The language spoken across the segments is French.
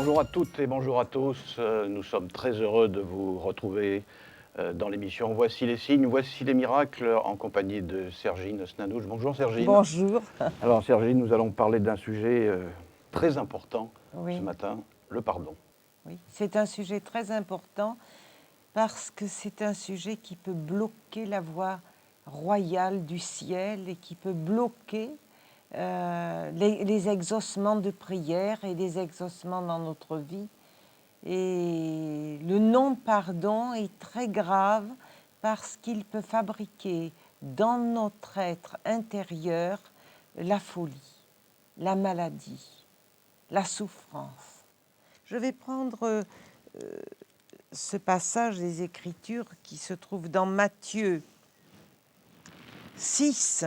Bonjour à toutes et bonjour à tous. Nous sommes très heureux de vous retrouver dans l'émission Voici les signes, voici les miracles en compagnie de Sergine Snanouche. Bonjour Sergine. Bonjour. Alors Sergine, nous allons parler d'un sujet très important ce Oui, matin, le pardon. oui. C'est un sujet très important parce que c'est un sujet qui peut bloquer la voie royale du ciel et qui peut bloquer les exaucements de prière et les exaucements dans notre vie. Et le non-pardon est très grave parce qu'il peut fabriquer dans notre être intérieur la folie, la maladie, la souffrance. Je vais prendre ce passage des Écritures qui se trouve dans Matthieu 6.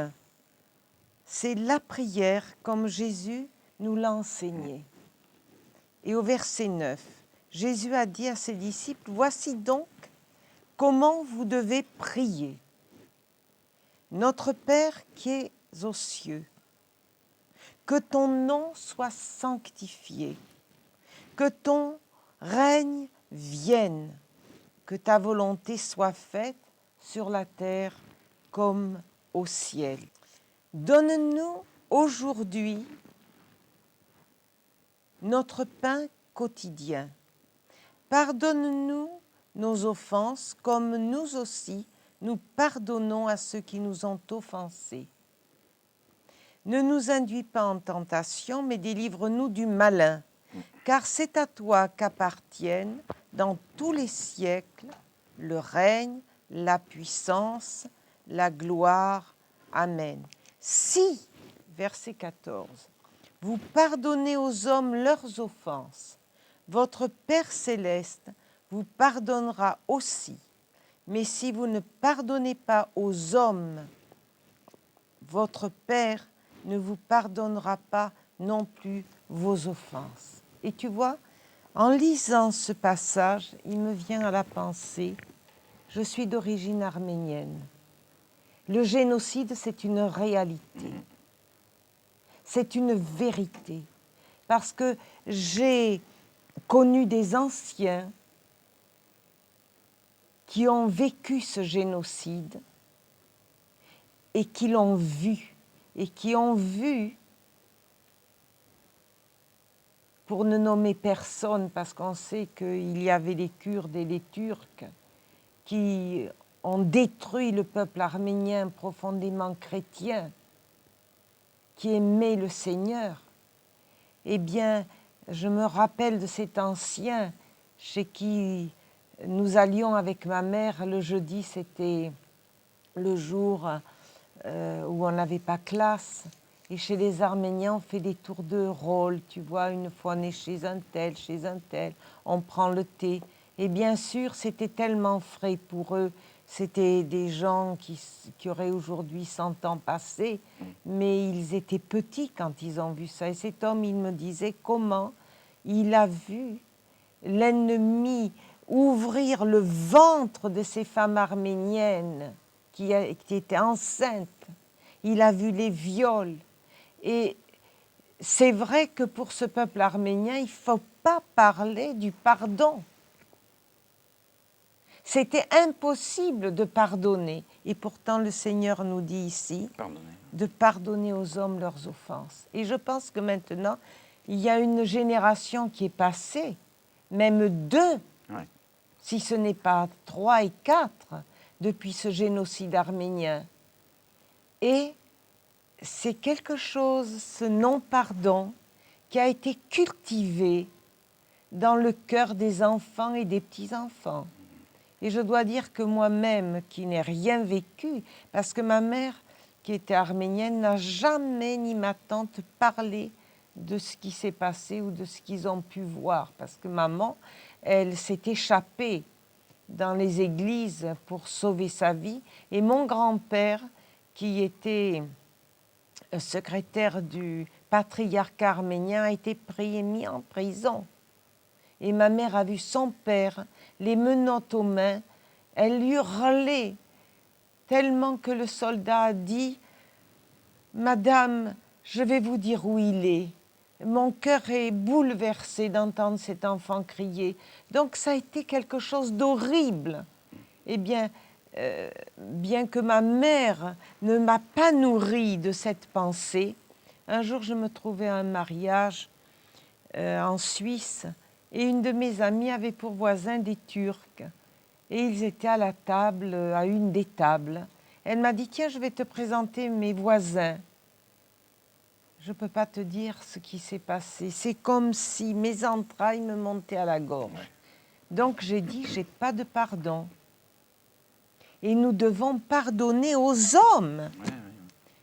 C'est la prière comme Jésus nous l'a enseigné. Et au verset 9, Jésus a dit à ses disciples, « Voici donc comment vous devez prier. Notre Père qui es aux cieux, que ton nom soit sanctifié, que ton règne vienne, que ta volonté soit faite sur la terre comme au ciel. Donne-nous aujourd'hui notre pain quotidien. Pardonne-nous nos offenses comme nous aussi nous pardonnons à ceux qui nous ont offensés. Ne nous induis pas en tentation, mais délivre-nous du malin, car c'est à toi qu'appartiennent dans tous les siècles le règne, la puissance, la gloire. Amen. Si, verset 14, vous pardonnez aux hommes leurs offenses, votre Père céleste vous pardonnera aussi. Mais si vous ne pardonnez pas aux hommes, votre Père ne vous pardonnera pas non plus vos offenses. Et tu vois, en lisant ce passage, il me vient à la pensée, je suis d'origine arménienne. Le génocide, c'est une réalité. C'est une vérité. Parce que j'ai connu des anciens qui ont vécu ce génocide et qui l'ont vu. Et qui ont vu, pour ne nommer personne, parce qu'on sait qu'il y avait les Kurdes et les Turcs qui ont détruit le peuple arménien profondément chrétien, qui aimait le Seigneur. Eh bien, je me rappelle de cet ancien chez qui nous allions avec ma mère le jeudi, c'était le jour où on n'avait pas classe. Et chez les Arméniens, on fait des tours de rôle, tu vois, une fois on est chez un tel, on prend le thé. Et bien sûr, c'était tellement frais pour eux. C'était des gens qui auraient aujourd'hui 100 ans passés, mais ils étaient petits quand ils ont vu ça. Et cet homme, il me disait comment il a vu l'ennemi ouvrir le ventre de ces femmes arméniennes qui étaient enceintes. Il a vu les viols. Et c'est vrai que pour ce peuple arménien, il ne faut pas parler du pardon. C'était impossible de pardonner. Et pourtant, le Seigneur nous dit ici de pardonner aux hommes leurs offenses. Et je pense que maintenant, il y a une génération qui est passée, même 2, si ce n'est pas 3 et 4, depuis ce génocide arménien. Et c'est quelque chose, ce non-pardon, qui a été cultivé dans le cœur des enfants et des petits-enfants. Et je dois dire que moi-même, qui n'ai rien vécu, parce que ma mère, qui était arménienne, n'a jamais, ni ma tante, parlé de ce qui s'est passé ou de ce qu'ils ont pu voir. Parce que maman, elle s'est échappée dans les églises pour sauver sa vie. Et mon grand-père, qui était secrétaire du patriarcat arménien, a été pris et mis en prison. Et ma mère a vu son père, les menottes aux mains, elle hurlait tellement que le soldat a dit « Madame, je vais vous dire où il est. Mon cœur est bouleversé d'entendre cet enfant crier. Donc ça a été quelque chose d'horrible. Eh bien, bien que ma mère ne m'a pas nourrie de cette pensée, un jour je me trouvais à un mariage en Suisse et une de mes amies avait pour voisins des Turcs. Et ils étaient à la table, à une des tables. Elle m'a dit, tiens, je vais te présenter mes voisins. Je ne peux pas te dire ce qui s'est passé. C'est comme si mes entrailles me montaient à la gorge. Ouais. Donc j'ai dit, j'ai pas de pardon. Et nous devons pardonner aux hommes. Ouais.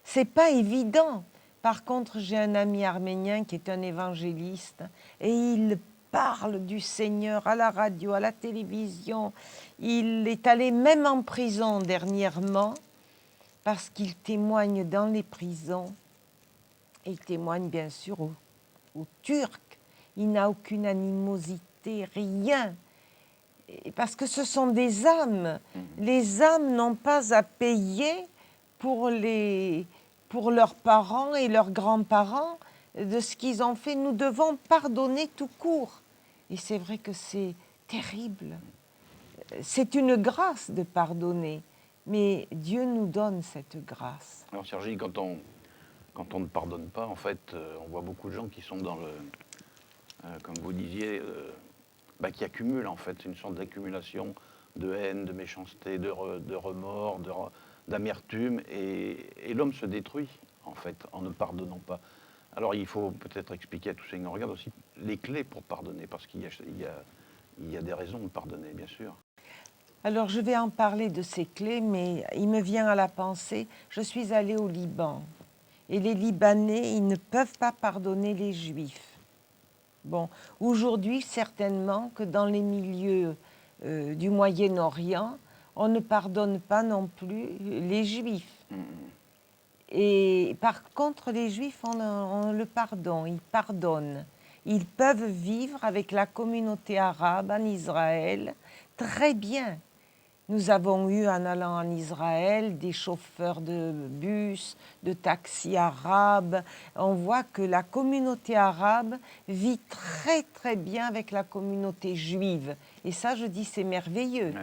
C'est pas évident. Par contre, j'ai un ami arménien qui est un évangéliste et il parle du Seigneur à la radio, à la télévision. Il est allé même en prison dernièrement parce qu'il témoigne dans les prisons. Il témoigne bien sûr aux Turcs. Il n'a aucune animosité, rien. Parce que ce sont des âmes. Les âmes n'ont pas à payer pour leurs parents et leurs grands-parents de ce qu'ils ont fait. Nous devons pardonner tout court. Et c'est vrai que c'est terrible. C'est une grâce de pardonner, mais Dieu nous donne cette grâce. Alors Sergi, quand on ne pardonne pas, en fait, on voit beaucoup de gens qui sont dans le, comme vous disiez, qui accumulent en fait une sorte d'accumulation de haine, de méchanceté, de remords, d'amertume, et l'homme se détruit en fait en ne pardonnant pas. Alors il faut peut-être expliquer à tous ceux qui nous regardent aussi les clés pour pardonner, parce qu'il y a des raisons de pardonner, bien sûr. Alors je vais en parler de ces clés, mais il me vient à la pensée, je suis allée au Liban, et les Libanais, ils ne peuvent pas pardonner les Juifs. Bon, aujourd'hui, certainement que dans les milieux du Moyen-Orient, on ne pardonne pas non plus les Juifs. Et par contre, les Juifs ont le pardon, ils pardonnent. Ils peuvent vivre avec la communauté arabe en Israël très bien. Nous avons eu, en allant en Israël, des chauffeurs de bus, de taxis arabes. On voit que la communauté arabe vit très, très bien avec la communauté juive. Et ça, je dis, c'est merveilleux,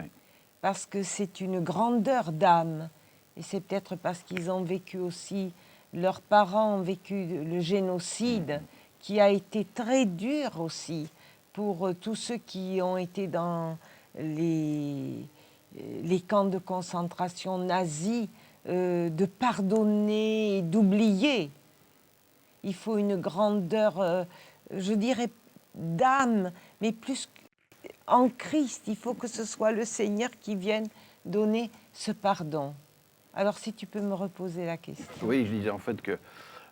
parce que c'est une grandeur d'âme. Et c'est peut-être parce qu'ils ont vécu aussi, leurs parents ont vécu le génocide, qui a été très dur aussi pour tous ceux qui ont été dans les camps de concentration nazis, de pardonner et d'oublier. Il faut une grandeur, je dirais, d'âme, mais plus en Christ. Il faut que ce soit le Seigneur qui vienne donner ce pardon. Alors, si tu peux me reposer la question. Oui, je disais en fait que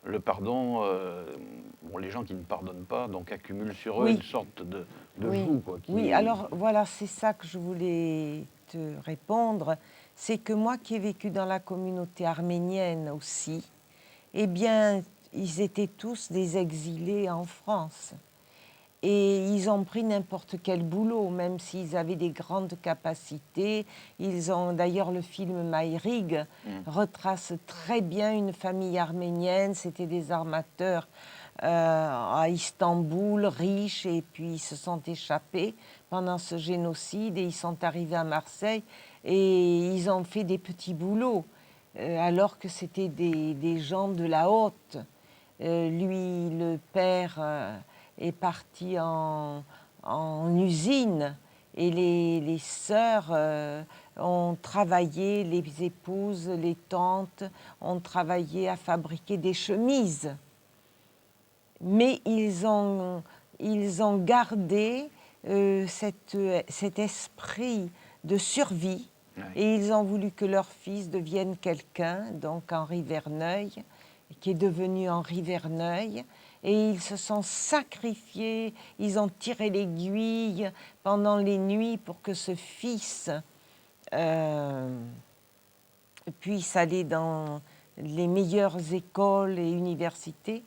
le pardon, les gens qui ne pardonnent pas, donc accumulent sur eux une sorte de joug. Oui, alors voilà, c'est ça que je voulais te répondre. C'est que moi qui ai vécu dans la communauté arménienne aussi, eh bien, ils étaient tous des exilés en France. Et ils ont pris n'importe quel boulot, même s'ils avaient des grandes capacités. Ils ont, d'ailleurs, le film Maïrig retrace très bien une famille arménienne. C'était des armateurs à Istanbul, riches, et puis ils se sont échappés pendant ce génocide et ils sont arrivés à Marseille et ils ont fait des petits boulots, alors que c'était des gens de la haute. Lui, le père... est parti en usine et les sœurs ont travaillé, les épouses, les tantes ont travaillé à fabriquer des chemises. Mais ils ont gardé cet esprit de survie et ils ont voulu que leur fils devienne quelqu'un, donc Henri Verneuil, qui est devenu Henri Verneuil. Et ils se sont sacrifiés, ils ont tiré l'aiguille pendant les nuits pour que ce fils puisse aller dans les meilleures écoles et universités.